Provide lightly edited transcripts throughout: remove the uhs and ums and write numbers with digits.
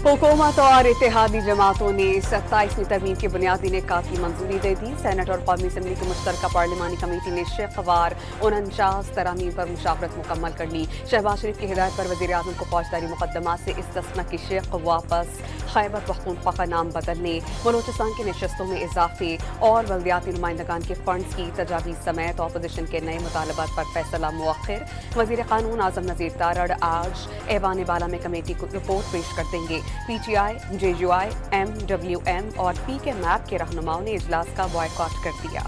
हुकूमत और इत्तेहादी जमातों ने 27वीं तरमीम की बुनियादी निकाह की मंजूरी दे दी। सेनेट और कौमी असम्बली की मुश्तरका पार्लिमानी कमेटी ने शेखवार 49 तरामीम पर मुशावरत मुकम्मल कर ली। शहबाज शरीफ की हिदायत पर वज़ीर आज़म को फौजदारी मुकदमा से इस्तिस्ना की शेख वापस, खैबर पख्तूनख्वा का नाम बदलने, बलोचिस्तान की नशस्तों में इजाफे और बल्दियाती नुमाइंदगान के फंड्स की तजावीज़ समेत अपोजिशन के नए मुतालबात पर फैसला मुअख्खर। वज़ीर क़ानून आज़म नज़ीर तारड़ आज ऐवान बाला में कमेटी को रिपोर्ट पेश कर देंगे। PTI, JUI, MWM और PK मैप के रहनुमाओं ने इजलास का बॉयकॉट कर दिया।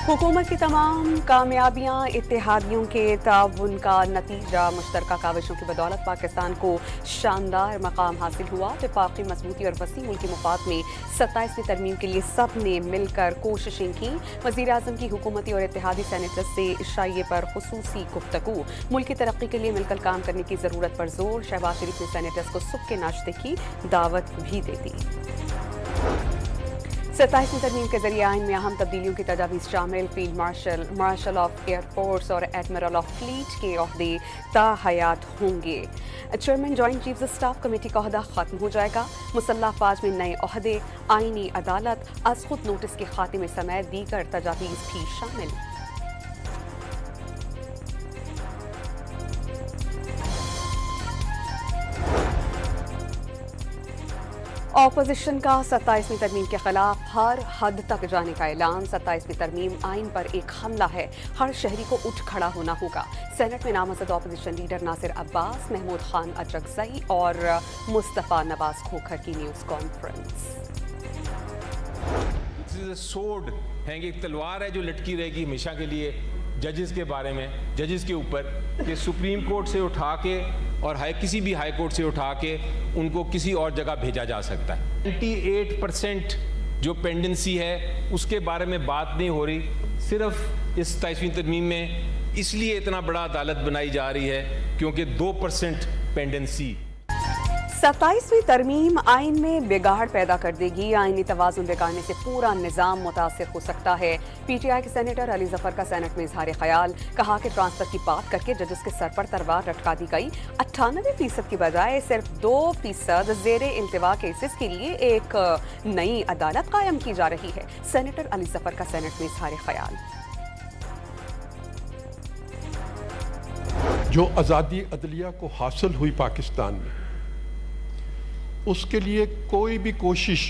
हुकूमत की तमाम कामयाबियां इत्तेहादियों के ताउन का नतीजा। मुश्तरका काविशों की बदौलत पाकिस्तान को शानदार मकाम हासिल हुआ। वफाकी मजबूती और वसी मुल्की मुफाद में 27वीं तरमीम के लिए सब ने मिलकर कोशिशें की। वज़ीर आज़म की हुकूमती और इत्तेहादी सेनेटर्स से इशाइये पर खुसूसी गुफ्तगू। मुल्क की तरक्की के लिए मिलकर काम करने की ज़रूरत पर जोर। शहबाज शरीफ ने सेनेटर्स को सुबह के नाश्ते की दावत भी दे दी। 27वीं तरमीम के जरिए आइन में अहम तब्दीलियों की तजावीज़ शामिल। Field marshal, marshal of air force और एडमिरल ऑफ फ्लीट के ओहदे ताहयात होंगे। Chairman joint chiefs of staff committee का ओहदा खत्म हो जाएगा। मुसल्लह अफवाज में नए ओहदे, आईनी अदालत, अज खुद नोटिस के खात्मे समेत दीगर तजावीज़ भी शामिल। अपोजिशन का 27वीं तरमीम के खिलाफ हर हद तक जाने का ऐलान। 27वीं तरमीम आइन पर एक हमला है, हर शहरी को उठ खड़ा होना होगा। सेनेट में नामजद अपोजिशन लीडर नासिर अब्बास, महमूद खान अजगज़ई और मुस्तफ़ा नवाज खोखर की न्यूज़ कॉन्फ्रेंस। सोड है, एक तलवार है जो लटकी रहेगी हमेशा के लिए जजेस के बारे में, जजेस के ऊपर, कि सुप्रीम कोर्ट से उठा के और किसी भी हाई कोर्ट से उठा के उनको किसी और जगह भेजा जा सकता है। 98% जो पेंडेंसी है उसके बारे में बात नहीं हो रही। सिर्फ इस 27वीं तरमीम में इसलिए इतना बड़ा अदालत बनाई जा रही है क्योंकि 2% पेंडेंसी। 27वीं तरमीम आइन में बिगाड़ पैदा कर देगी। आइनी तवाज़ुन बिगाड़ने से पूरा निज़ाम मुतासिर हो सकता है। PTI के सेनेटर अली जफर का सेनेट में इजहार ख्याल। कहा कि ट्रांसफर की बात करके जजेस के सर पर तलवार लटका दी गई। 98% की बजाय सिर्फ 2% ज़ेरे इल्तिवा केसेस के लिए एक नई अदालत कायम की जा रही है। सेनेटर अली जफर का सेनेट में इजहार ख्याल। जो आज़ादी अदलिया को हासिल हुई पाकिस्तान में, उसके लिए कोई भी कोशिश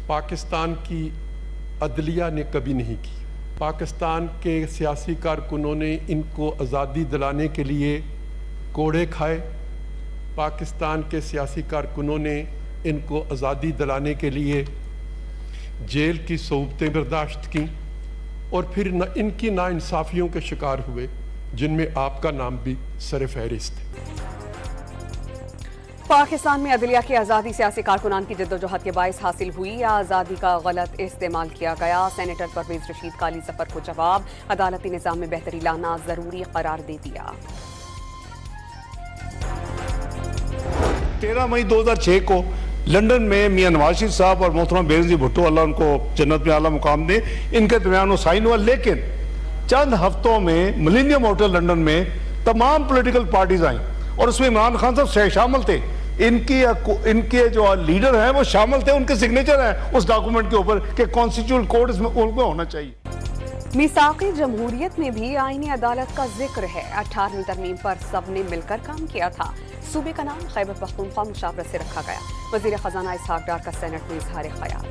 पाकिस्तान की अदलिया ने कभी नहीं की। पाकिस्तान के सियासी कारकुनों ने इनको आज़ादी दिलाने के लिए कोड़े खाए। पाकिस्तान के सियासी कारकुनों ने इनको आज़ादी दिलाने के लिए जेल की सोबतें बर्दाश्त की और फिर इनकी नाइंसाफ़ियों के शिकार हुए, जिनमें आपका नाम भी सर फहरिस्त है। पाकिस्तान में अदलिया की आज़ादी सियासी कारकुनान की जद्दोजहद के बायस हासिल हुई या आज़ादी का गलत इस्तेमाल किया गया। सेनेटर परवेज रशीद का अली जफर को जवाब। अदालती निज़ाम में बेहतरी लाना ज़रूरी करार दे दिया। 13 मई 2006 को लंदन में मियां नवाज शरीफ साहब और मोहतरम बेनज़ीर भुट्टो, अल्लाह उनको जन्नत में आला मुकाम दे, इनके दरमियान वो साइन हुआ। लेकिन चंद हफ्तों में मिलेनियम होटल लंदन में तमाम पॉलिटिकल पार्टीज आई और उसमें इमरान खान साहब शामिल थे। इनके जो लीडर हैं वो शामिल थे, उनके सिग्नेचर हैं उस डॉक्यूमेंट के ऊपर कि कॉन्स्टिट्यूशनल कोड इसमें उनको होना चाहिए। मीसाक़े जमहूरियत में भी आईनी अदालत का जिक्र है। 18वीं तरमीम पर सबने मिलकर काम किया था। सूबे का नाम खैबर पख्तूनख्वा मुशावरत से रखा गया। वज़ीर ख़ज़ाना इसहाक़ डार का सेनेट में इजहार ख्याल।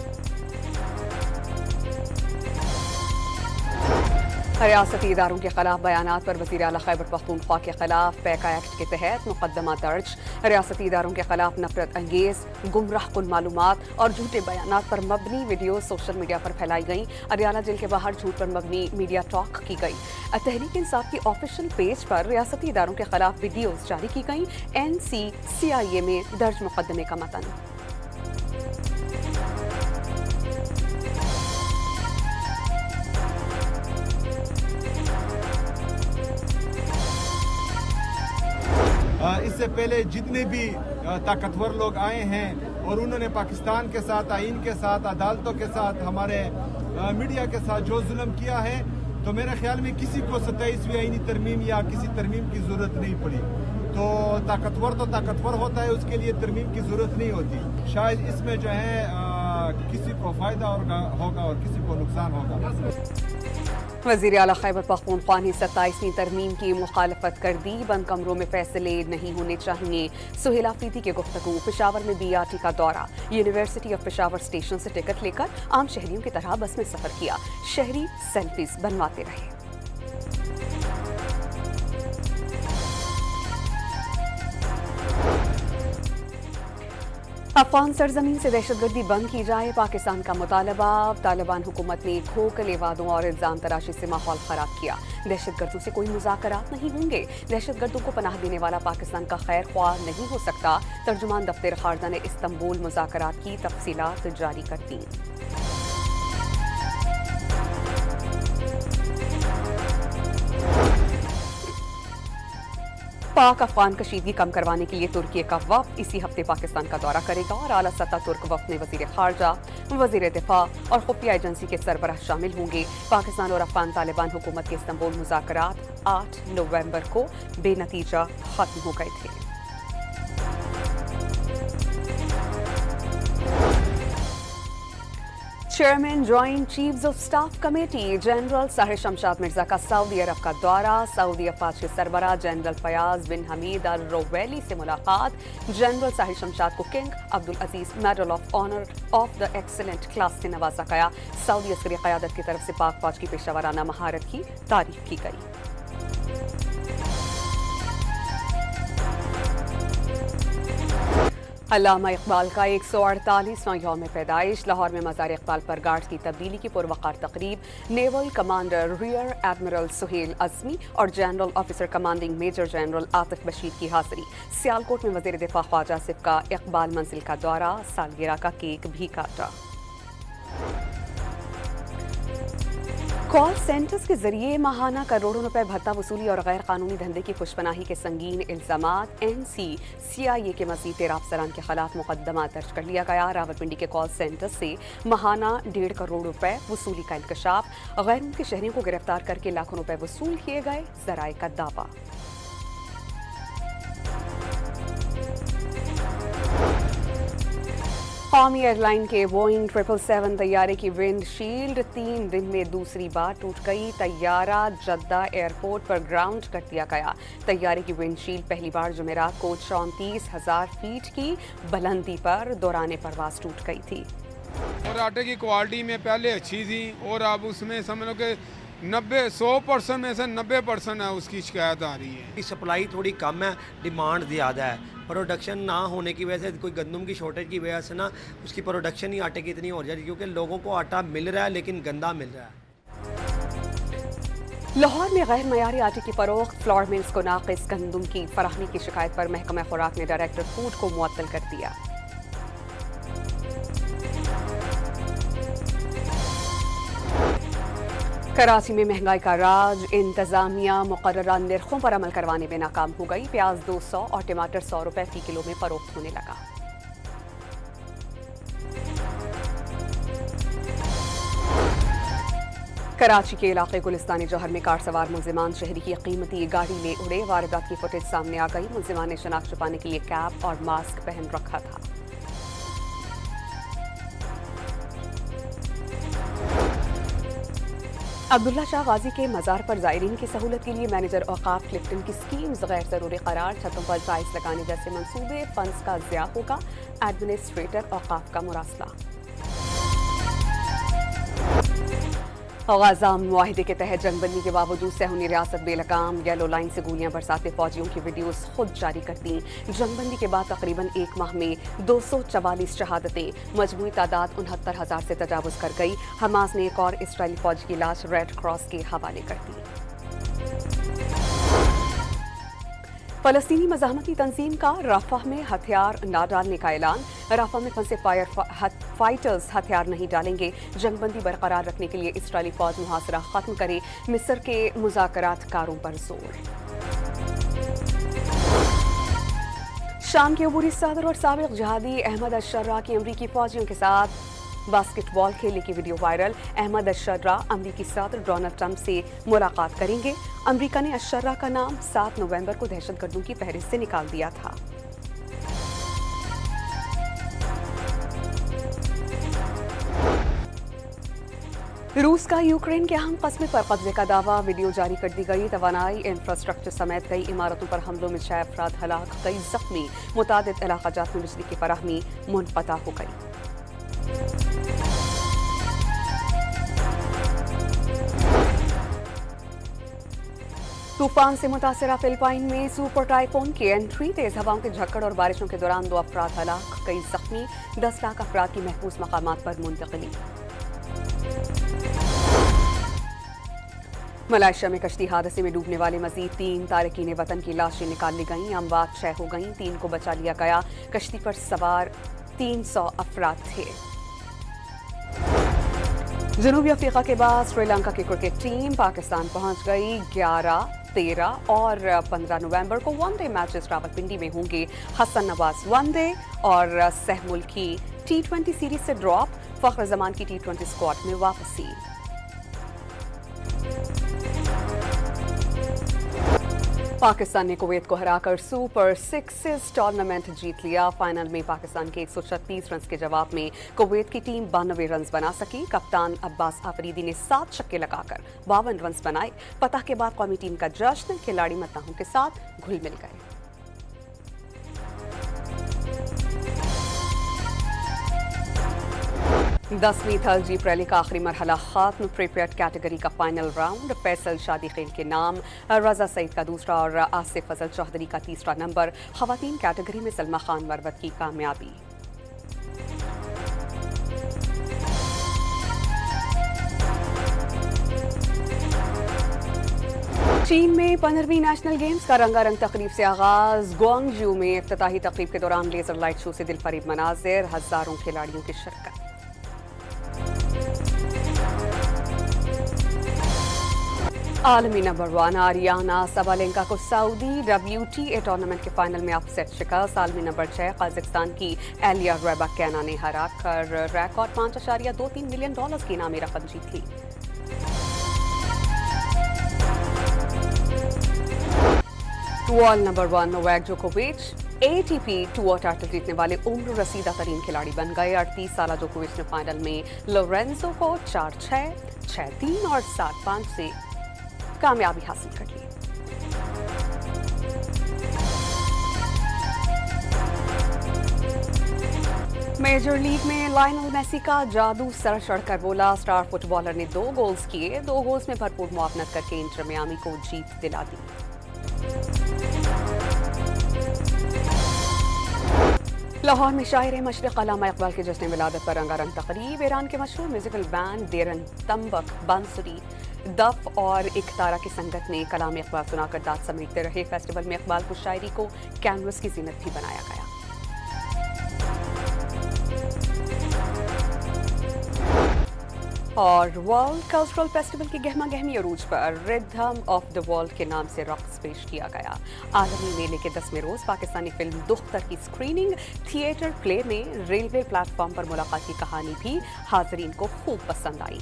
रियासती इदारों के खिलाफ बयानात पर वज़ीर आला खैबर पख्तूनख्वा के खिलाफ पैका एक्ट के तहत मुकदमा दर्ज। रियासती इदारों के खिलाफ नफरत अंगेज, गुमराह कुन मालूमात और झूठे बयानात पर मबनी वीडियो सोशल मीडिया पर फैलाई गई। अडियाला जेल के बाहर झूठ पर मबनी मीडिया टॉक की गई। तहरीक इंसाफ की ऑफिशियल पेज पर रियासती इदारों के खिलाफ वीडियोज जारी की गई। NCCIA में दर्ज मुकदमे का मतन। इससे पहले जितने भी ताकतवर लोग आए हैं اور انہوں نے پاکستان کے ساتھ، آئین کے ساتھ، عدالتوں کے ساتھ، ہمارے میڈیا کے ساتھ جو ظلم کیا ہے، تو میرے خیال میں کسی کو 27ویں آئینی ترمیم یا کسی ترمیم کی ضرورت نہیں پڑی. تو طاقتور ہوتا ہے، اس کے لیے ترمیم کی ضرورت نہیں ہوتی. شاید اس میں جو ہے کسی کو فائدہ ہوگا اور کسی کو نقصان ہوگا. وزیر اعلیٰ خیبر پختونخوا نے 27ویں ترمیم کی مخالفت کر دی. بند کمروں میں فیصلے نہیں ہونے چاہیے. سہیل آفریدی کی گفتگو. پشاور میں BRT کا دورہ. یونیورسٹی آف پشاور اسٹیشن سے ٹکٹ لے کر عام شہریوں کی طرح بس میں سفر کیا. شہری سیلفیز بنواتے رہے. افغان سرزمین سے دہشت گردی بند کی جائے، پاکستان کا مطالبہ. طالبان حکومت نے کھوکھلے وعدوں اور الزام تراشی سے ماحول خراب کیا. دہشت گردوں سے کوئی مذاکرات نہیں ہوں گے. دہشت گردوں کو پناہ دینے والا پاکستان کا خیر خواہ نہیں ہو سکتا. ترجمان دفتر خارجہ نے استنبول مذاکرات کی تفصیلات جاری کر دیں. پاک افغان کشیدگی کم کروانے کے لیے ترکی کا وفد اسی ہفتے پاکستان کا دورہ کرے گا اور اعلیٰ سطح ترک وفد میں وزیر خارجہ، وزیر دفاع اور خفیہ ایجنسی کے سربراہ شامل ہوں گے. پاکستان اور افغان طالبان حکومت کے استنبول مذاکرات 8 نومبر کو بے نتیجہ ختم ہو گئے تھے. Chairman joint chiefs of staff committee general Sahir Shamshad Mirza کا سعودی عرب کا دورہ. سعودی افواج کے سربراہ جنرل فیاض بن حمید الرویلی سے ملاقات. جنرل ساحر شمشاد کو king Abdulaziz medal of honour of the excellent class سے نوازا گیا. سعودی عسکری قیادت کی طرف سے پاک فوج کی پیشہ ورانہ مہارت کی تعریف کی گئی. علامہ اقبال کا 148واں یوم پیدائش. لاہور میں مزار اقبال پر گارڈز کی تبدیلی کی پروقار تقریب. Naval commander rear admiral Sohail Azmi اور general officer commanding major general Atif Bashir کی حاضری. سیالکوٹ میں وزیر دفاع خواجہ آصف کا اقبال منزل کا دورہ. سالگرہ کا کیک بھی کاٹا. کال سینٹرز کے ذریعے ماہانہ کروڑوں روپے بھتہ وصولی اور غیر قانونی دھندے کی خوشپناہی کے سنگین الزامات. NCCIA کے مزید 13 افسران کے خلاف مقدمہ درج کر لیا گیا. راولپنڈی کے کال سینٹر سے ماہانہ 1.5 کروڑ روپے وصولی کا انکشاف. غیر ملکی شہریوں کو گرفتار کر کے لاکھوں روپے وصول کیے گئے، ذرائع کا دعویٰ. قومی ایئر لائن کے بوئنگ 777 طیارے کی ونڈ شیلڈ 3 دن میں دوسری بار ٹوٹ گئی. طیارہ جدہ ایئرپورٹ پر گراؤنڈ کر دیا گیا. طیارے کی ونڈ شیلڈ پہلی بار جمعرات کو 34,000 فیٹ کی بلندی پر دوران پرواز ٹوٹ گئی تھی. اور آٹے کی کوالٹی میں پہلے اچھی تھی اور اب اس میں سمجھ لو کہ 100% میں سے 90% ہے اس کی شکایت آ رہی ہے. سپلائی تھوڑی کم ہے، ڈیمانڈ زیادہ ہے. پروڈکشن نہ ہونے کی وجہ سے، کوئی گندم کی شارٹیج کی وجہ سے نا اس کی پروڈکشن ہی آٹے کی اتنی ہو جاتی ہے کیونکہ لوگوں کو آٹا مل رہا ہے لیکن گندا مل رہا ہے. لاہور میں غیر معیاری آٹے کی فروخت. فلور ملز کو ناقص گندم کی فراہمی کی شکایت پر محکمہ خوراک نے ڈائریکٹر فوڈ کو معطل کر دیا. کراچی میں مہنگائی کا راج. انتظامیہ مقررہ نرخوں پر عمل کروانے میں ناکام ہو گئی. پیاز 200 اور ٹماٹر 100 روپے فی کلو میں فروخت ہونے لگا. کراچی کے علاقے گلستانی جوہر میں کار سوار ملزمان شہری کی قیمتی گاڑی لے اڑے. واردات کی فوٹیج سامنے آ گئی. ملزمان نے شناخت چھپانے کے لیے کیپ اور ماسک پہن رکھا تھا. عبداللہ شاہ غازی کے مزار پر زائرین کی سہولت کے لیے مینیجر اوقاف کلفٹن کی سکیمز غیر ضروری قرار. چھتوں پر ٹائلز لگانے جیسے منصوبے. فنڈز کا ضیاع ہوگا. ایڈمنسٹریٹر اوقاف کا مراسلہ. غزہ معاہدے کے تحت جنگ بندی کے باوجود صہیونی ریاست بے لگام. یلو لائن سے گولیاں برساتے فوجیوں کی ویڈیوز خود جاری کر دیں. جنگ بندی کے بعد تقریباً 1 ماہ میں 244 شہادتیں. مجموعی تعداد 69,000 سے تجاوز کر گئی. حماس نے ایک اور اسرائیلی فوجی کی لاش ریڈ کراس کے حوالے کر دی. فلسطینی مزاحمتی تنظیم کا رفح میں ہتھیار نہ ڈالنے کا اعلان. رفح میں پھنسے فائٹرز ہتھیار نہیں ڈالیں گے. جنگ بندی برقرار رکھنے کے لیے اسرائیلی فوج محاصرہ ختم کرے. مصر کے مذاکرات کاروں پر زور. शाम के अबूरी सदर और साबिक जहादी अहमद अशर्रा की अमरीकी फौजियों के साथ बास्केटबॉल खेलने की वीडियो वायरल। अहमद अशर्रा अमरीकी सदर डोनाल्ड ट्रंप से मुलाकात करेंगे। अमरीका ने अशर्रा का नाम 7 नवंबर को दहशतगर्दों की फहरिस्त से निकाल दिया था। रूस का यूक्रेन के अहम कस्बे पर कब्जे का दावा, वीडियो जारी कर दी गई। तवानाई इंफ्रास्ट्रक्चर समेत कई इमारतों पर हमलों में 6 अफराद हलाक, कई जख्मी। मुतादिद इलाकाजात में बिजली की फराहमी मुनक़ता हो गई। तूफान से मुतासरा फिलिपाइन में सुपर टाइफून की एंट्री, तेज हवाओं के झक्कड़ और बारिशों के दौरान 2 अफराद हलाक, कई जख्मी। 10 लाख अफराद की महफूज मकामात पर मुंतकिली। मलेशिया में कश्ती हादसे में डूबने वाले मजीद 3 तारकीन वतन की लाशें निकाल ली गईं। अमवात 6 हो गईं, 3 को बचा लिया गया। कश्ती पर सवार 300 अफराद थे। जनूबी अफ्रीका के बाद श्रीलंका की क्रिकेट टीम पाकिस्तान पहुंच गई। 11, 13 और 15 नवंबर को वनडे मैचेस रावलपिंडी में होंगे। हसन नवाज वनडे और सहमुल की T20 सीरीज से ड्रॉप, फख्र जमान की T20 स्क्वाड में वापसी। पाकिस्तान ने कुवैत को हराकर सुपर 6 टूर्नामेंट जीत लिया। फाइनल में पाकिस्तान के 136 रन के जवाब में कुवैत की टीम 92 रन बना सकी। कप्तान अब्बास आफरीदी ने 7 छक्के लगाकर 52 रन बनाए। फतह के बाद कौमी टीम का जश्न, खिलाड़ी मद्दाहों के साथ घुल मिल गए। दसवीं थल जीप रैली का आखिरी मरहला खात्म, प्रीपेड कैटेगरी का फाइनल राउंड। फैसल शादी खेल के नाम, रजा सईद का दूसरा और आसिफ फजल चौधरी का तीसरा नंबर। खवातीन कैटेगरी में सलमा खान मरवत की कामयाबी। चीन में 15वीं नेशनल गेम्स का रंगारंग तकरीब से आगाज। ग्वांगजू में इफ्तिताही तकरीब के दौरान लेजर लाइट शो से दिलफरीब मनाजिर, हजारों खिलाड़ियों की शिरकत। आलमी नंबर 1 आरियाना सबालेंका को सऊदी WTA टूर्नामेंट के फाइनल में अपसेट शिकस्त। आलमी नंबर 6 कजाकिस्तान की एलिया रैबाकैना ने हरा कर रिकॉर्ड $5.23 मिलियन की इनामी रकम जीत ली। वर्ल्ड नंबर 1 नोवाक जोकोविच ATP टूर टाइटल जीतने वाले उम्र रसीदा तरीन खिलाड़ी बन गए। 38 साल जोकोविच ने फाइनल में लोरेंजो को 4-6, 6-3 और 7-5 से कामयाबी हासिल कर ली। मेजर लीग में लायनल मेसी का जादू सर चढ़कर बोला। स्टार फुटबॉलर ने 2 गोल्स किए। 2 गोल्स में भरपूर मुआवनत करके इंटर मियामी को जीत दिला दी। लाहौर में शायर मशरिक़ अल्लामा इकबाल के जश्न विलादत पर रंगारंग तकरीब। ईरान के मशहूर म्यूजिकल बैंड देरन तंबक, बांसुरी, दफ और इकतारा की संगत ने कलाम इकबाल सुनाकर दाद समेटते रहे। फेस्टिवल में इकबाल को शायरी को कैनवस की जीनत भी बनाया गया। और वर्ल्ड कल्चरल फेस्टिवल की गहमा गहमी अरूज पर रिदम ऑफ द वर्ल्ड के नाम से रक्स पेश किया गया। आलमी मेले के 10वें रोज पाकिस्तानी फिल्म दुख्तर की स्क्रीनिंग। थिएटर प्ले में रेलवे प्लेटफॉर्म पर मुलाकात की कहानी भी हाजरीन को खूब पसंद आई।